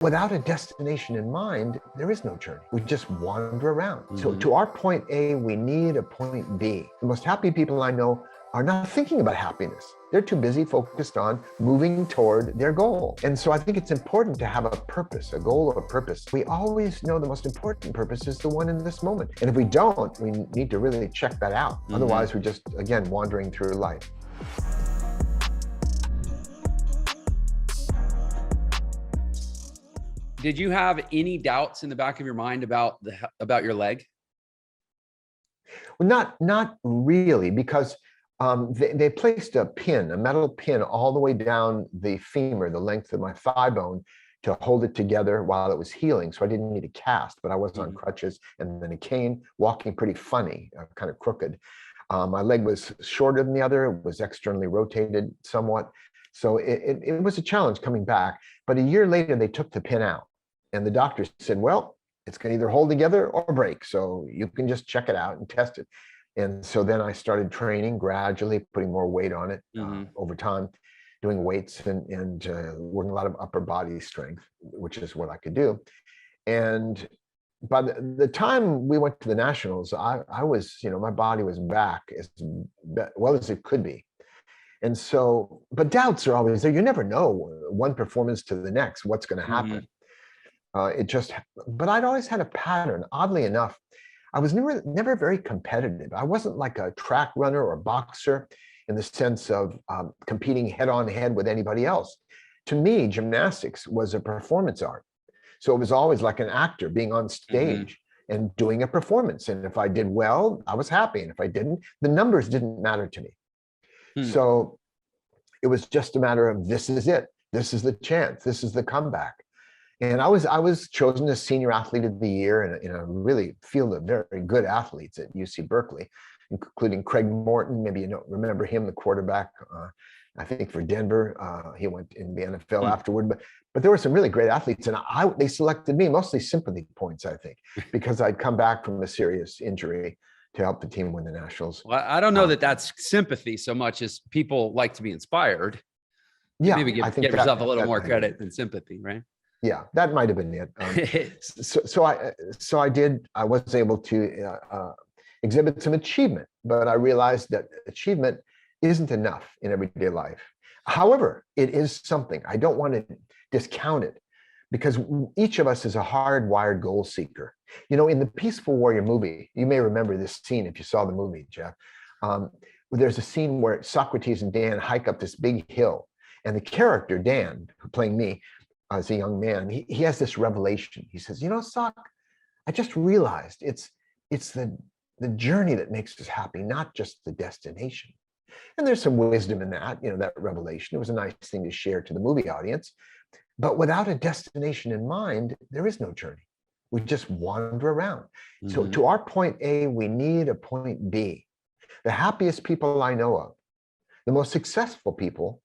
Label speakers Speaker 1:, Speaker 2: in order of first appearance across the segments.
Speaker 1: without a destination in mind, there is no journey. We just wander around. So
Speaker 2: Mm-hmm.
Speaker 1: to our point A, we need a point B. The most happy people I know are not thinking about happiness. They're too busy focused on moving toward their goal. And so I think it's important to have a purpose, a goal or a purpose. We always know the most important purpose is the one in this moment. And if we don't, we need to really check that out.
Speaker 2: Mm-hmm.
Speaker 1: Otherwise, we're just, again, wandering through life.
Speaker 2: Did you have any doubts in the back of your mind about your leg?
Speaker 1: Well, not really, because they placed a metal pin all the way down the femur, the length of my thigh bone, to hold it together while it was healing. So I didn't need a cast, but I was on crutches and then a cane, walking pretty funny, kind of crooked. My leg was shorter than the other. It was externally rotated somewhat. So it was a challenge coming back. But a year later, they took the pin out. And the doctor said, well, it's going to either hold together or break. So you can just check it out and test it. And so then I started training gradually, putting more weight on it over time, doing weights and working a lot of upper body strength, which is what I could do. And by the time we went to the nationals, I was, my body was back as well as it could be. And so, but doubts are always there. You never know one performance to the next, what's going to happen. But I'd always had a pattern. Oddly enough, I was never very competitive. I wasn't like a track runner or boxer in the sense of competing head on head with anybody else. To me, gymnastics was a performance art. So it was always like an actor being on stage and doing a performance. And if I did well, I was happy. And if I didn't, the numbers didn't matter to me. So it was just a matter of, this is it. This is the chance. This is the comeback. And I was chosen as senior athlete of the year in a really field of very good athletes at UC Berkeley, including Craig Morton. Maybe you remember him, the quarterback, I think for Denver. He went in the NFL afterward. But there were some really great athletes, and they selected me, mostly sympathy points, I think, because I'd come back from a serious injury to help the team win the nationals.
Speaker 2: Well, I don't know that that's sympathy so much as people like to be inspired.
Speaker 1: Yeah,
Speaker 2: maybe give yourself a little more credit than sympathy, right?
Speaker 1: Yeah, that might have been it. I was able to exhibit some achievement, but I realized that achievement isn't enough in everyday life. However, it is something. I don't want to discount it, because each of us is a hardwired goal seeker. In the Peaceful Warrior movie, you may remember this scene if you saw the movie, Jeff. There's a scene where Socrates and Dan hike up this big hill, and the character, Dan, playing me, as a young man, he has this revelation. He says, Sock, I just realized it's the journey that makes us happy, not just the destination. And there's some wisdom in that, that revelation. It was a nice thing to share to the movie audience. But without a destination in mind, there is no journey. We just wander around. So to our point A, we need a point B. The happiest people I know of, the most successful people,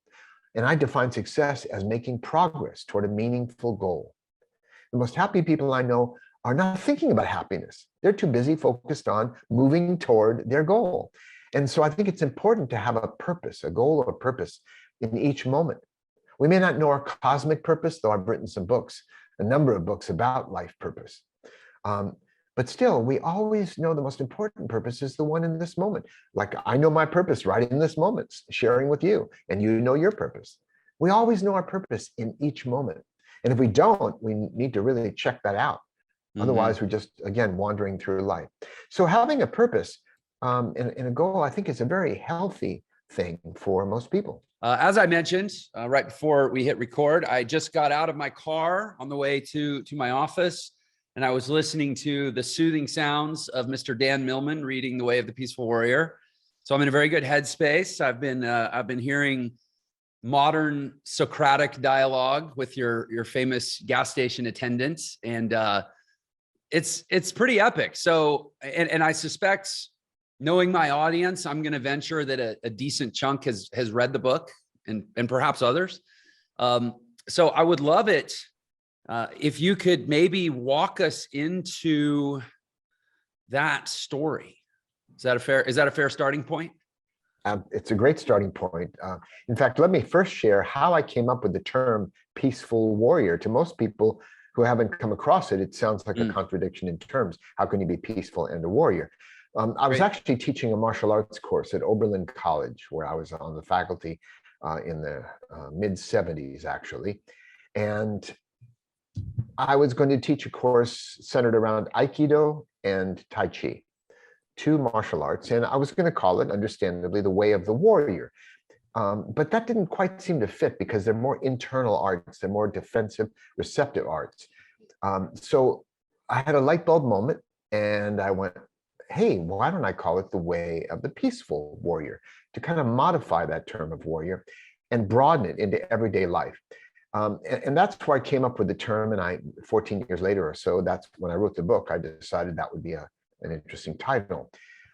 Speaker 1: and I define success as making progress toward a meaningful goal. The most happy people I know are not thinking about happiness. They're too busy focused on moving toward their goal. And so I think it's important to have a purpose, a goal or a purpose in each moment. We may not know our cosmic purpose, though I've written some books, a number of books about life purpose. But still, we always know the most important purpose is the one in this moment. Like I know my purpose right in this moment, sharing with you, and you know your purpose. We always know our purpose in each moment. And if we don't, we need to really check that out. Otherwise, we're just, again, wandering through life. So having a purpose and a goal, I think, is a very healthy thing for most people.
Speaker 2: As I mentioned right before we hit record, I just got out of my car on the way to my office. And I was listening to the soothing sounds of Mr. Dan Millman reading The Way of the Peaceful Warrior. So I'm in a very good headspace. I've been hearing modern Socratic dialogue with your famous gas station attendants, and it's pretty epic. So and I suspect, knowing my audience, I'm going to venture that a decent chunk has read the book, and perhaps others. So I would love it. If you could maybe walk us into that story. Is that a fair starting point?
Speaker 1: It's a great starting point. In fact, let me first share how I came up with the term peaceful warrior. To most people who haven't come across it, it sounds like a contradiction in terms. How can you be peaceful and a warrior? I was actually teaching a martial arts course at Oberlin College, where I was on the faculty in the mid 70s, actually. And I was going to teach a course centered around Aikido and Tai Chi, two martial arts, and I was going to call it, understandably, the way of the warrior. But that didn't quite seem to fit because they're more internal arts, they're more defensive, receptive arts. So I had a light bulb moment and I went, hey, why don't I call it the way of the peaceful warrior, to kind of modify that term of warrior and broaden it into everyday life. And that's where I came up with the term. And 14 years later or so, that's when I wrote the book, I decided that would be an interesting title.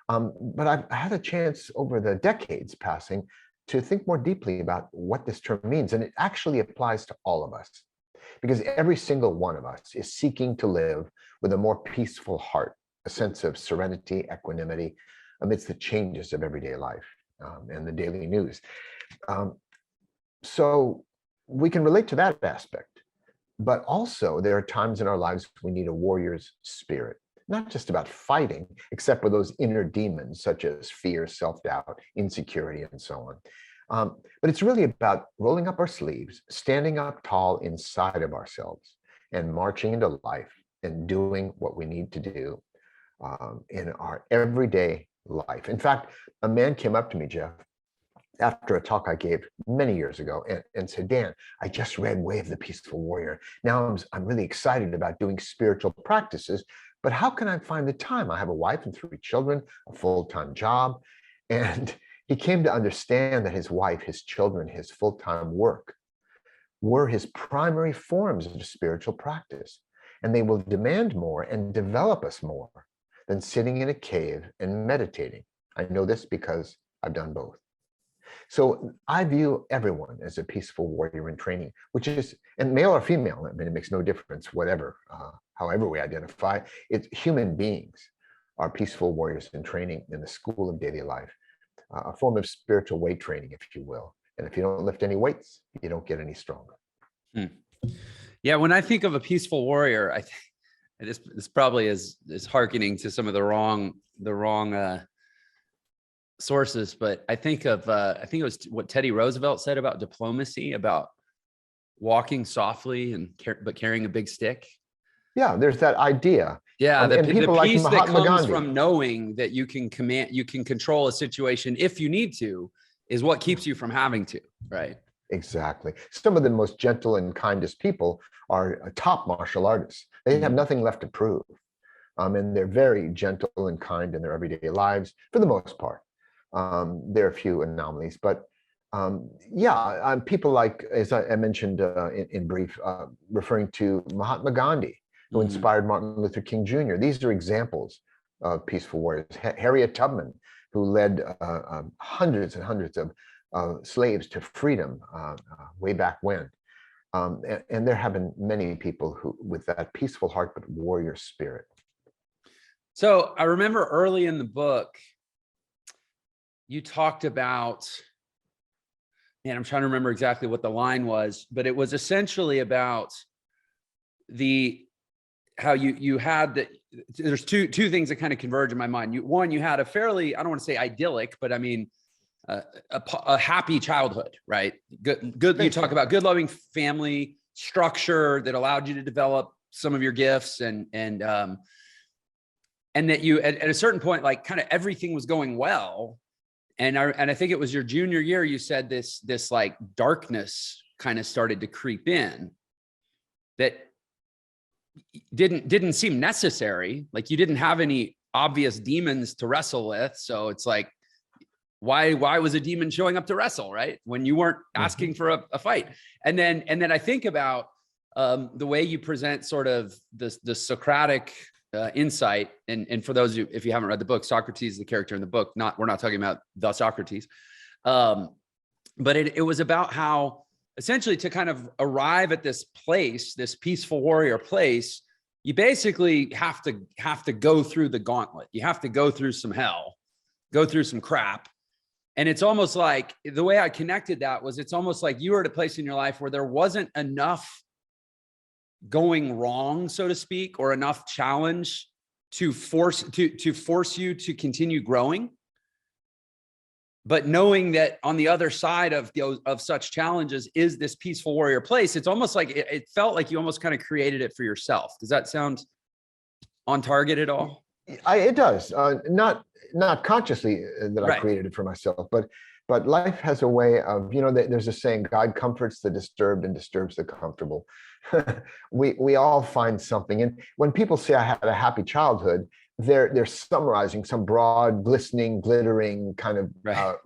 Speaker 1: But I've had a chance over the decades passing to think more deeply about what this term means. And it actually applies to all of us, because every single one of us is seeking to live with a more peaceful heart, a sense of serenity, equanimity amidst the changes of everyday life and the daily news. So we can relate to that aspect, but also there are times in our lives we need a warrior's spirit, not just about fighting, except for those inner demons such as fear, self-doubt, insecurity, and so on. But it's really about rolling up our sleeves, standing up tall inside of ourselves, and marching into life and doing what we need to do in our everyday life. In fact, a man came up to me, Jeff, after a talk I gave many years ago and said, Dan, I just read Way of the Peaceful Warrior. Now I'm really excited about doing spiritual practices, but how can I find the time? I have a wife and 3 children, a full-time job. And he came to understand that his wife, his children, his full-time work were his primary forms of spiritual practice. And they will demand more and develop us more than sitting in a cave and meditating. I know this because I've done both. So I view everyone as a peaceful warrior in training, which is, and male or female, I mean, it makes no difference, whatever, however we identify, it's human beings are peaceful warriors in training in the school of daily life, a form of spiritual weight training, if you will. And if you don't lift any weights, you don't get any stronger.
Speaker 2: Yeah, when I think of a peaceful warrior, I think this probably is hearkening to some of the wrong sources, but I think it was what Teddy Roosevelt said about diplomacy, about walking softly but carrying a big stick.
Speaker 1: Yeah, there's that idea.
Speaker 2: Yeah,
Speaker 1: and people
Speaker 2: the peace
Speaker 1: like
Speaker 2: that
Speaker 1: Mahatma
Speaker 2: comes
Speaker 1: Gandhi.
Speaker 2: from knowing that you can control a situation if you need to, is what keeps you from having to, right?
Speaker 1: Exactly. Some of the most gentle and kindest people are top martial artists. They have nothing left to prove. And they're very gentle and kind in their everyday lives for the most part. There are a few anomalies, but people like, as I mentioned in brief, referring to Mahatma Gandhi, who inspired Martin Luther King Jr. These are examples of peaceful warriors. Harriet Tubman, who led hundreds and hundreds of slaves to freedom way back when. And there have been many people who, with that peaceful heart but warrior spirit.
Speaker 2: So I remember early in the book, you talked about, and I'm trying to remember exactly what the line was, but it was essentially about how you had that. There's two things that kind of converge in my mind. One, you had a fairly, I don't want to say idyllic, but I mean, a happy childhood, right? Good. You talk about good, loving family structure that allowed you to develop some of your gifts, and that you at a certain point, like kind of everything was going well. And I think it was your junior year, you said this like darkness kind of started to creep in that didn't seem necessary. Like you didn't have any obvious demons to wrestle with. So it's like, why was a demon showing up to wrestle, right? When you weren't asking for a fight. And then I think about the way you present sort of the Socratic insight. And for those of you, if you haven't read the book, Socrates is the character in the book. We're not talking about the Socrates. But it was about how essentially to kind of arrive at this place, this peaceful warrior place, you basically have to go through the gauntlet. You have to go through some hell, go through some crap And it's almost like the way I connected that was it's almost like you were at a place in your life where there wasn't enough going wrong, so to speak, or enough challenge to force you to continue growing. But knowing that on the other side of such challenges is this peaceful warrior place, it's almost like it felt like you almost kind of created it for yourself. Does that sound on target at all?
Speaker 1: It does. Not consciously that I created it for myself, but life has a way of, there's a saying, God comforts the disturbed and disturbs the comfortable. We all find something. And when people say I had a happy childhood, they're summarizing some broad, glistening, glittering kind of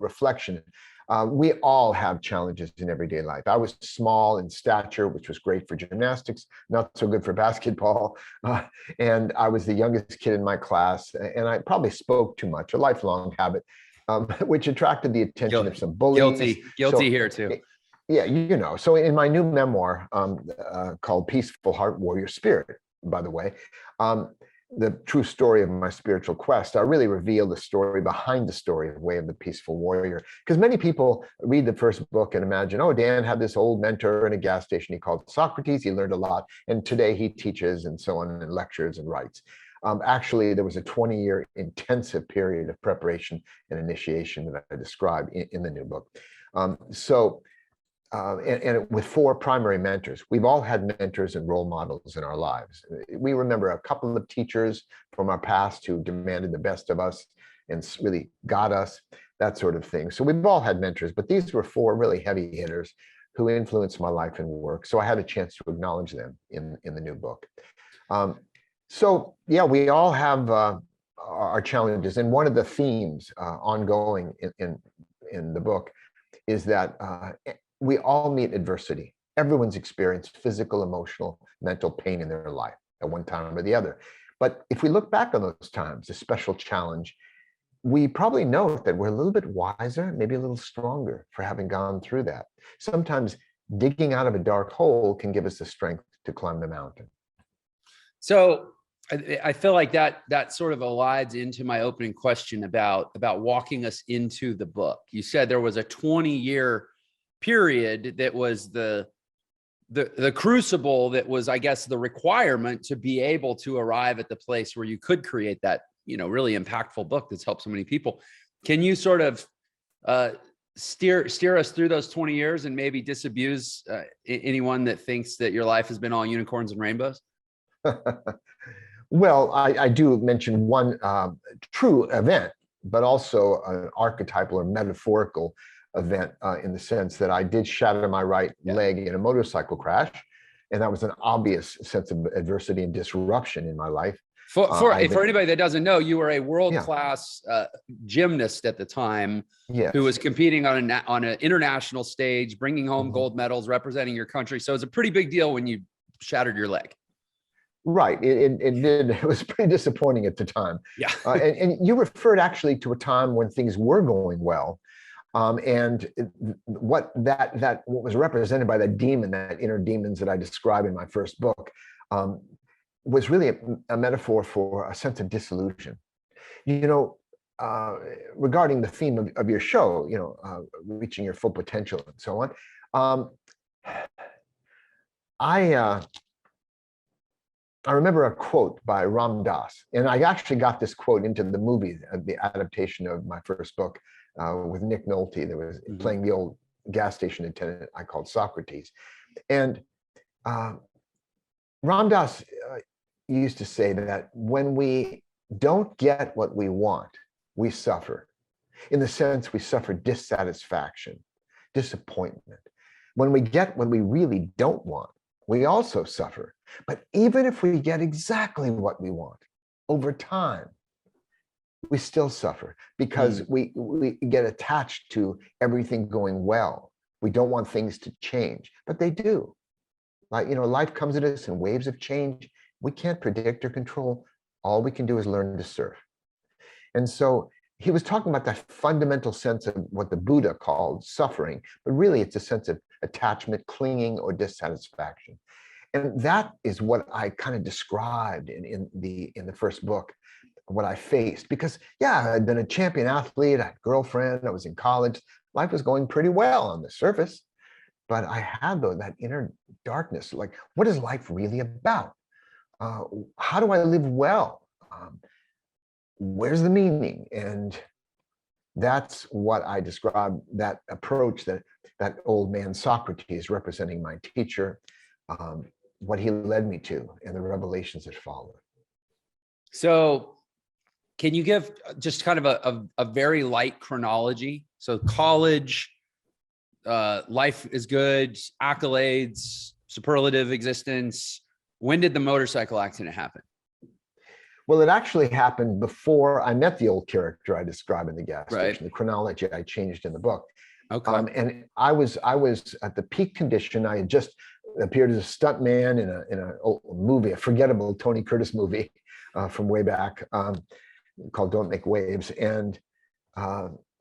Speaker 1: reflection. We all have challenges in everyday life. I was small in stature, which was great for gymnastics, not so good for basketball. And I was the youngest kid in my class, and I probably spoke too much, a lifelong habit, which attracted the attention of some bullies.
Speaker 2: Guilty here too.
Speaker 1: Yeah, so in my new memoir called Peaceful Heart, Warrior Spirit, by the way, the true story of my spiritual quest, I really reveal the story behind the story of Way of the Peaceful Warrior. Because many people read the first book and imagine, oh, Dan had this old mentor in a gas station he called Socrates. He learned a lot. And today he teaches and so on and lectures and writes. Actually, there was a 20-year intensive period of preparation and initiation that I described in the new book. And with 4 primary mentors. We've all had mentors and role models in our lives. We remember a couple of teachers from our past who demanded the best of us and really got us, that sort of thing. So we've all had mentors, but these were 4 really heavy hitters who influenced my life and work. So I had a chance to acknowledge them in the new book. So yeah, we all have our challenges. And one of the themes ongoing in the book is that we all meet adversity. Everyone's experienced physical, emotional, mental pain in their life at one time or the other. But if we look back on those times, a special challenge, we probably know that we're a little bit wiser, maybe a little stronger for having gone through that. Sometimes digging out of a dark hole can give us the strength to climb the mountain.
Speaker 2: So I feel like that sort of aligns into my opening question about walking us into the book. You said there was a 20-year period that was the crucible that was, I guess, the requirement to be able to arrive at the place where you could create that, really impactful book that's helped so many people. Can you sort of steer us through those 20 years and maybe disabuse anyone that thinks that your life has been all unicorns and rainbows?
Speaker 1: Well, I do mention one true event, but also an archetypal or metaphorical event in the sense that I did shatter my right leg in a motorcycle crash. And that was an obvious sense of adversity and disruption in my life.
Speaker 2: For anybody that doesn't know, you were a world-class gymnast at the time who was competing on an international stage, bringing home gold medals, representing your country. So it's a pretty big deal when you shattered your leg. Right.
Speaker 1: It did. It was pretty disappointing at the time.
Speaker 2: Yeah.
Speaker 1: And you referred actually to a time when things were going well. And what was represented by that demon, that inner demons that I describe in my first book, was really a metaphor for a sense of disillusion. Regarding the theme of your show, reaching your full potential and so on. I remember a quote by Ram Dass, and I actually got this quote into the movie, the adaptation of my first book with Nick Nolte. That was playing the old gas station attendant I called Socrates. And Ram Dass used to say that when we don't get what we want, we suffer. In the sense we suffer dissatisfaction, disappointment. When we get what we really don't want, we also suffer. But even if we get exactly what we want, over time, we still suffer because we get attached to everything going well. We don't want things to change, but they do. Like, life comes at us in waves of change. We can't predict or control. All we can do is learn to surf. And so he was talking about that fundamental sense of what the Buddha called suffering, but really it's a sense of attachment, clinging, or dissatisfaction. And that is what I kind of described in the first book. what I faced, because yeah, I'd been a champion athlete, I had a girlfriend, I was in college, life was going pretty well on the surface, but I had that inner darkness. Like, what is life really about? How do I live well? Where's the meaning? And that's what I describe, that approach that old man Socrates, representing my teacher, what he led me to, and the revelations that followed.
Speaker 2: So can you give just kind of a very light chronology? So college, life is good, accolades, superlative existence. When did the motorcycle accident happen?
Speaker 1: Well, it actually happened before I met the old character I describe in the gas
Speaker 2: Right.
Speaker 1: station. The chronology I changed in the book.
Speaker 2: Okay.
Speaker 1: And I was at the peak condition. I had just appeared as a stunt man in a movie, a forgettable Tony Curtis movie from way back, called Don't Make Waves. And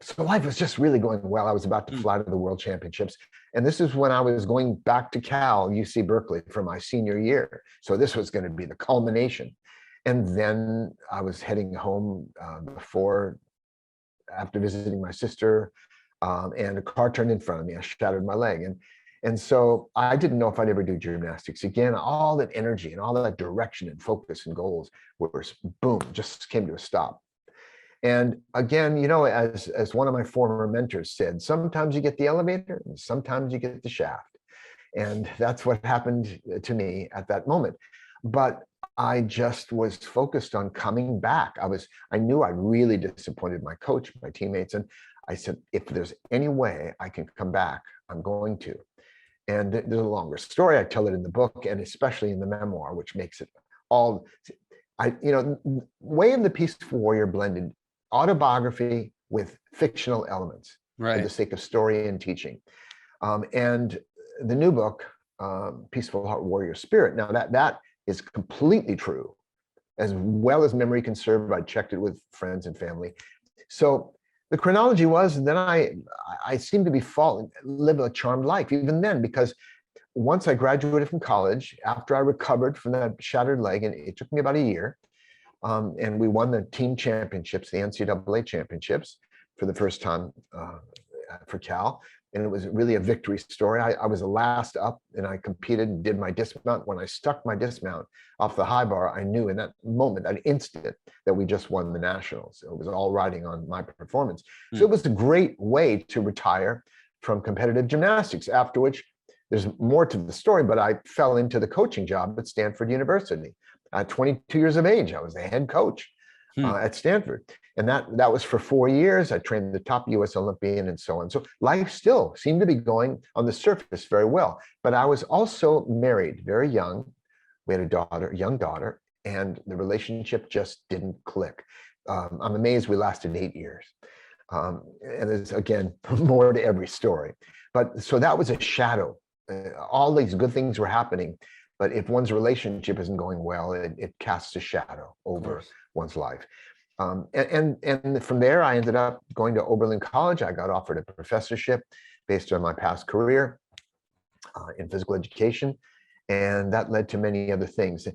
Speaker 1: so life was just really going well. I was about to fly to the World Championships. And this is when I was going back to UC Berkeley for my senior year. So this was going to be the culmination. And then I was heading home after visiting my sister, and a car turned in front of me. I shattered my leg. And so I didn't know if I'd ever do gymnastics again. All that energy and all that direction and focus and goals were boom, just came to a stop. And again, as one of my former mentors said, sometimes you get the elevator and sometimes you get the shaft. And that's what happened to me at that moment. But I just was focused on coming back. I knew I really disappointed my coach, my teammates. And I said, if there's any way I can come back, I'm going to. And there's a longer story. I tell it in the book, and especially in the memoir, which makes it all, Way of the Peaceful Warrior blended autobiography with fictional elements,
Speaker 2: right,
Speaker 1: for the sake of story and teaching. And the new book, Peaceful Heart Warrior Spirit, now that is completely true, as well as memory can serve. I checked it with friends and family. So the chronology was, and then I seemed to live a charmed life even then, because once I graduated from college, after I recovered from that shattered leg, and it took me about a year, and we won the team championships, the NCAA championships, for the first time for Cal. And it was really a victory story. I was the last up, and I competed and did my dismount. When I stuck my dismount off the high bar, I knew in that moment, that instant, that we just won the nationals. It was all riding on my performance. So it was a great way to retire from competitive gymnastics, after which there's more to the story, but I fell into the coaching job at Stanford University. At 22 years of age, I was the head coach at Stanford. And that was for 4 years. I trained the top US Olympian and so on. So life still seemed to be going on the surface very well. But I was also married very young. We had a young daughter, and the relationship just didn't click. I'm amazed we lasted 8 years. And there's, again, more to every story. But so that was a shadow. All these good things were happening. But if one's relationship isn't going well, it casts a shadow over one's life. And from there, I ended up going to Oberlin College. I got offered a professorship based on my past career in physical education, and that led to many other things.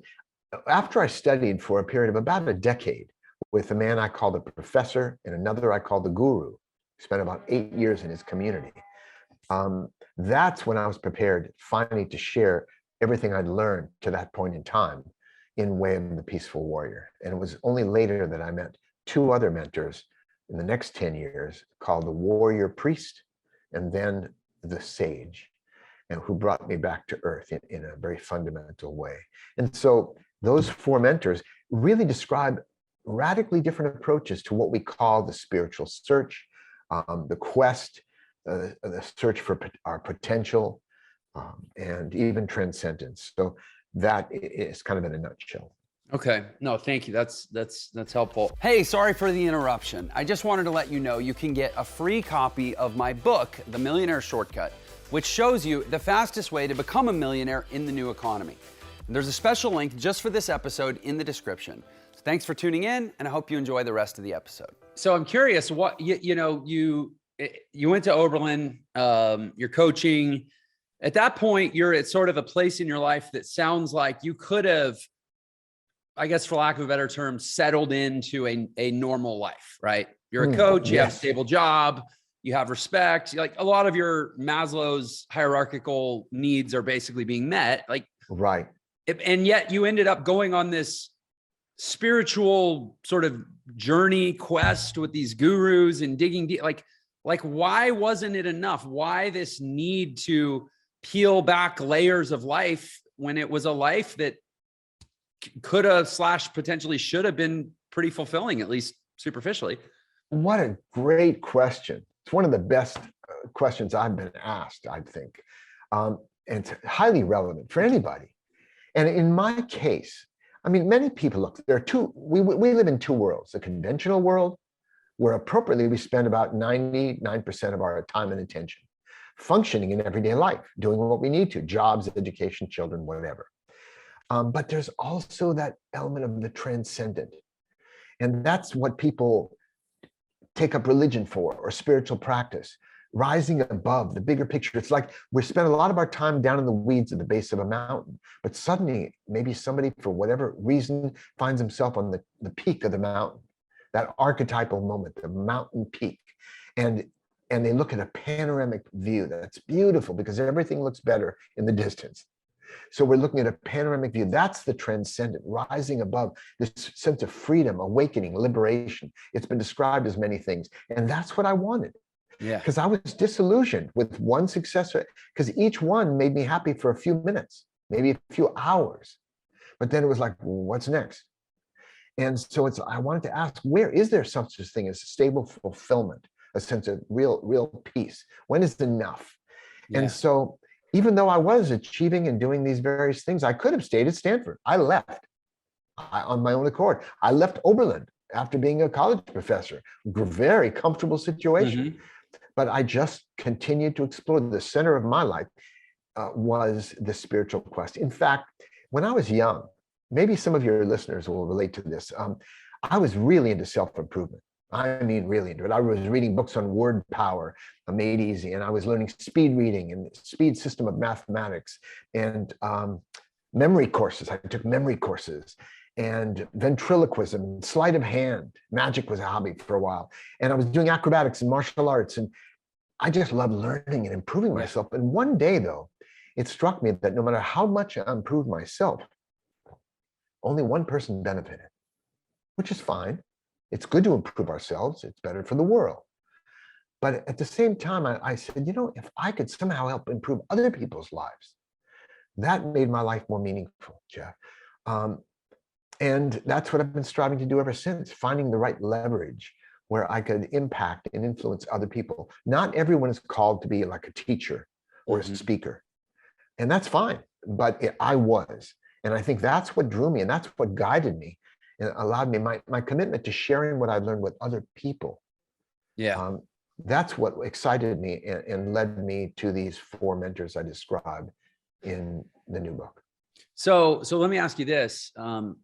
Speaker 1: After I studied for a period of about a decade with a man I called the professor and another I called the guru, spent about 8 years in his community. That's when I was prepared finally to share everything I'd learned to that point in time in Way of the Peaceful Warrior. And it was only later that I met 2 other mentors in the next 10 years, called the Warrior Priest and then the Sage, and who brought me back to earth in a very fundamental way. And so those 4 mentors really describe radically different approaches to what we call the spiritual search, the quest, the search for our potential, and even transcendence. So that is kind of in a nutshell.
Speaker 2: Okay. No, thank you. That's helpful. Hey, sorry for the interruption. I just wanted to let you know you can get a free copy of my book, The Millionaire Shortcut, which shows you the fastest way to become a millionaire in the new economy. And there's a special link just for this episode in the description. So thanks for tuning in, and I hope you enjoy the rest of the episode. So I'm curious, what you went to Oberlin, you're coaching. At that point, you're at sort of a place in your life that sounds like you could have, I guess for lack of a better term, settled into a normal life, right? You're a coach, you have a
Speaker 1: Yes.
Speaker 2: stable job, you have respect. Like a lot of your Maslow's hierarchical needs are basically being met. Like,
Speaker 1: Right.
Speaker 2: and yet you ended up going on this spiritual sort of journey quest with these gurus and digging deep. Like why wasn't it enough? Why this need to peel back layers of life when it was a life that could have / potentially should have been pretty fulfilling, at least superficially?
Speaker 1: What a great question. It's one of the best questions I've been asked, I think. And it's highly relevant for anybody. And in my case, I mean, many people, look, there are we live in two worlds: the conventional world, where appropriately we spend about 99% of our time and attention functioning in everyday life, doing what we need to, jobs, education, children, whatever. But there's also that element of the transcendent. And that's what people take up religion for, or spiritual practice, rising above the bigger picture. It's like we spend a lot of our time down in the weeds at the base of a mountain, but suddenly maybe somebody, for whatever reason, finds himself on the peak of the mountain, that archetypal moment, the mountain peak. And they look at a panoramic view that's beautiful because everything looks better in the distance. So we're looking at a panoramic view. That's the transcendent, rising above, this sense of freedom, awakening, liberation. It's been described as many things. And that's what I wanted.
Speaker 2: Yeah.
Speaker 1: Because I was disillusioned with one success, because each one made me happy for a few minutes, maybe a few hours. But then it was like, what's next? And so I wanted to ask, where is there such a thing as stable fulfillment, a sense of real peace? When is enough?
Speaker 2: Yeah.
Speaker 1: And so even though I was achieving and doing these various things, I could have stayed at Stanford. I left on my own accord. I left Oberlin after being a college professor, very comfortable situation.
Speaker 2: Mm-hmm.
Speaker 1: But I just continued to explore. The center of my life was the spiritual quest. In fact, when I was young, maybe some of your listeners will relate to this. I was really into self-improvement. I mean, really into it. I was reading books on word power, made easy, and I was learning speed reading and speed system of mathematics and memory courses. I took memory courses and ventriloquism, sleight of hand. Magic was a hobby for a while. And I was doing acrobatics and martial arts. And I just loved learning and improving myself. And one day, though, it struck me that no matter how much I improved myself, only one person benefited, which is fine. It's good to improve ourselves. It's better for the world. But at the same time, I said, if I could somehow help improve other people's lives, that made my life more meaningful, Jeff. And that's what I've been striving to do ever since, finding the right leverage where I could impact and influence other people. Not everyone is called to be like a teacher or a speaker. And that's fine, but I was. And I think that's what drew me, and that's what guided me and allowed me my commitment to sharing what I learned with other people.
Speaker 2: Yeah.
Speaker 1: That's what excited me and led me to these 4 mentors I described in the new book.
Speaker 2: So let me ask you this. I'm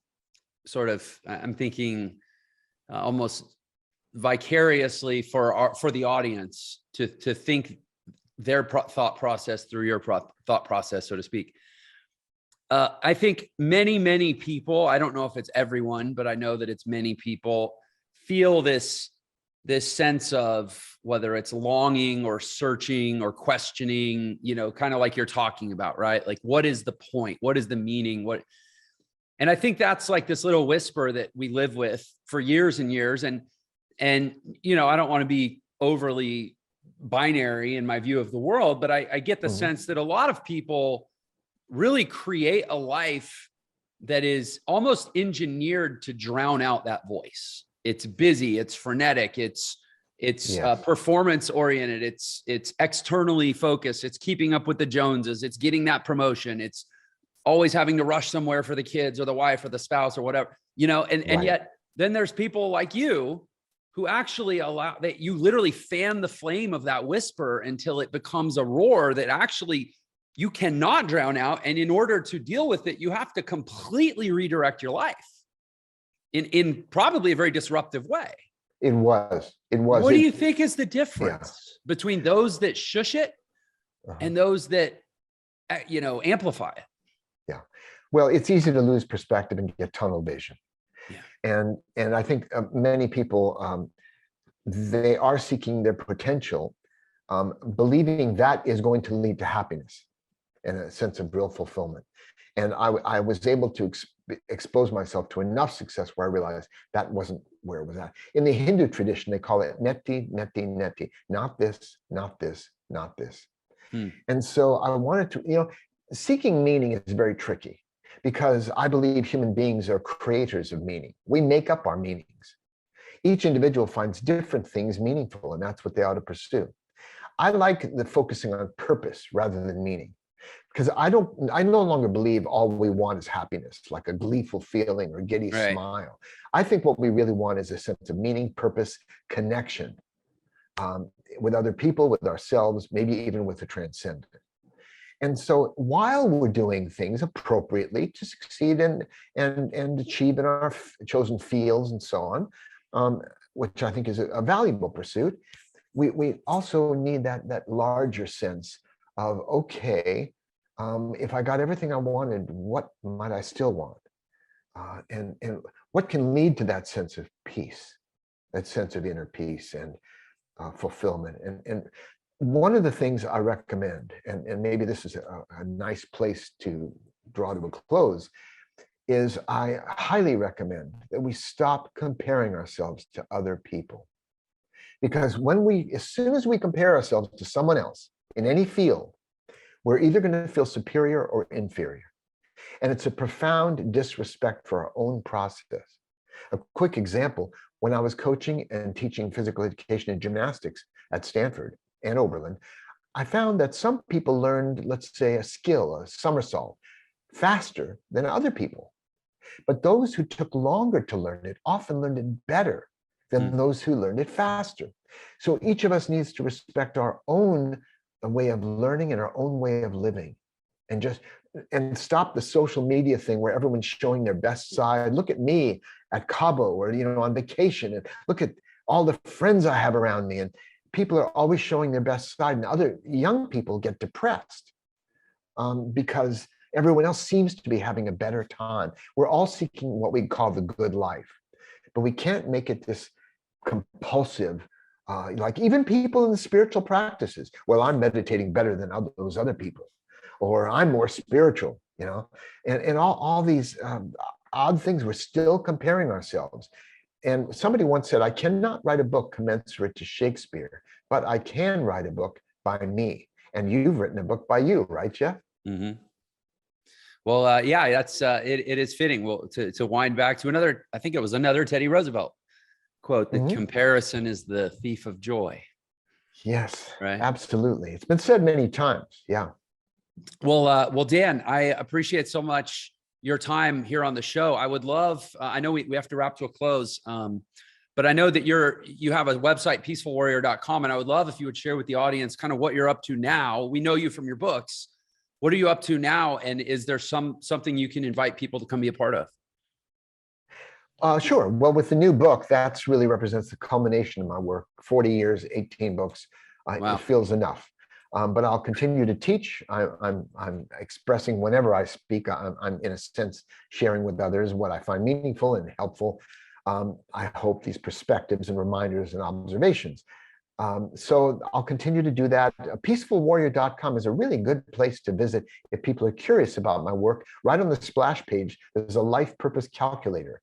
Speaker 2: thinking almost vicariously for the audience to think their thought process through your thought process, so to speak. I think many people, I don't know if it's everyone, but I know that it's many people, feel this sense of whether it's longing or searching or questioning, kind of like you're talking about, right? Like, what is the point? What is the meaning? And I think that's like this little whisper that we live with for years and years. And I don't want to be overly binary in my view of the world, but I get the sense that a lot of people really create a life that is almost engineered to drown out that voice. It's busy, it's frenetic, it's performance oriented, it's externally focused, it's keeping up with the Joneses, it's getting that promotion, it's always having to rush somewhere for the kids or the wife or the spouse or whatever, and yet then there's people like you who actually allow that you literally fan the flame of that whisper until it becomes a roar that actually you cannot drown out. And in order to deal with it, you have to completely redirect your life in probably a very disruptive way.
Speaker 1: It was.
Speaker 2: What do you think is the difference between those that shush it and those that, amplify it?
Speaker 1: Yeah. Well, it's easy to lose perspective and get tunnel vision.
Speaker 2: Yeah.
Speaker 1: And I think many people, they are seeking their potential, believing that is going to lead to happiness and a sense of real fulfillment. And I was able to expose myself to enough success where I realized that wasn't where it was at. In the Hindu tradition, they call it neti, neti, neti, not this, not this, not this. And so I wanted to, seeking meaning is very tricky because I believe human beings are creators of meaning. We make up our meanings. Each individual finds different things meaningful, and that's what they ought to pursue. I like the focusing on purpose rather than meaning, because I no longer believe all we want is happiness, like a gleeful feeling or giddy smile. I think what we really want is a sense of meaning, purpose, connection with other people, with ourselves, maybe even with the transcendent. And so while we're doing things appropriately to succeed and achieve in our chosen fields and so on, which I think is a valuable pursuit, we also need that larger sense of, okay, if I got everything I wanted, what might I still want? And what can lead to that sense of peace, that sense of inner peace and fulfillment. And one of the things I recommend, and maybe this is a nice place to draw to a close, is I highly recommend that we stop comparing ourselves to other people. Because as soon as we compare ourselves to someone else in any field, we're either going to feel superior or inferior. And it's a profound disrespect for our own process. A quick example, when I was coaching and teaching physical education and gymnastics at Stanford and Oberlin, I found that some people learned, let's say, a skill, a somersault, faster than other people. But those who took longer to learn it often learned it better than those who learned it faster. So each of us needs to respect our own way of learning and our own way of living, and stop the social media thing where everyone's showing their best side. Look at me at Cabo or on vacation, and look at all the friends I have around me, and people are always showing their best side, and other young people get depressed because everyone else seems to be having a better time. We're all seeking what we call the good life, but we can't make it this compulsive. Like even people in the spiritual practices, well, I'm meditating better than those other people, or I'm more spiritual, and all these odd things. We're still comparing ourselves. And somebody once said, I cannot write a book commensurate to Shakespeare, but I can write a book by me. And you've written a book by you, right, Jeff?
Speaker 2: Mm-hmm. Well, yeah, that's it is fitting. Well, to wind back to another, I think it was another Teddy Roosevelt quote, that comparison is the thief of joy.
Speaker 1: Yes,
Speaker 2: right.
Speaker 1: Absolutely. It's been said many times. Yeah.
Speaker 2: Well, Dan, I appreciate so much your time here on the show. I would love, I know we have to wrap to a close, but I know that you have a website, peacefulwarrior.com. And I would love if you would share with the audience kind of what you're up to now. We know you from your books. What are you up to now? And is there something you can invite people to come be a part of?
Speaker 1: Sure. Well, with the new book, that's really represents the culmination of my work. 40 years, 18 books.
Speaker 2: Wow.
Speaker 1: It feels enough. But I'll continue to teach. I'm expressing whenever I speak. I'm in a sense sharing with others what I find meaningful and helpful. I hope these perspectives and reminders and observations. So I'll continue to do that. Peacefulwarrior.com is a really good place to visit if people are curious about my work. Right on the splash page, there's a life purpose calculator.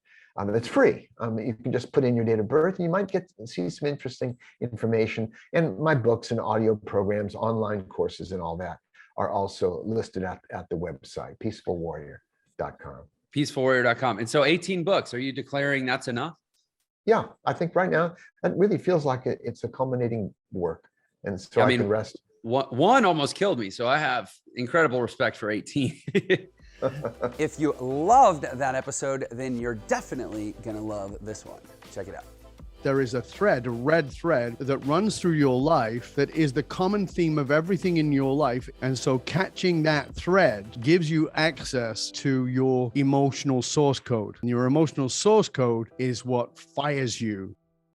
Speaker 1: It's free. You can just put in your date of birth, and you might see some interesting information. And my books and audio programs, online courses, and all that are also listed at the website, peacefulwarrior.com.
Speaker 2: Peacefulwarrior.com. And so 18 books, are you declaring that's enough?
Speaker 1: Yeah, I think right now that really feels like it's a culminating work. And so I can rest.
Speaker 2: One almost killed me. So I have incredible respect for 18.
Speaker 3: If you loved that episode, then you're definitely going to love this one. Check it out.
Speaker 4: There is a thread, a red thread that runs through your life that is the common theme of everything in your life. And so catching that thread gives you access to your emotional source code. And your emotional source code is what fires you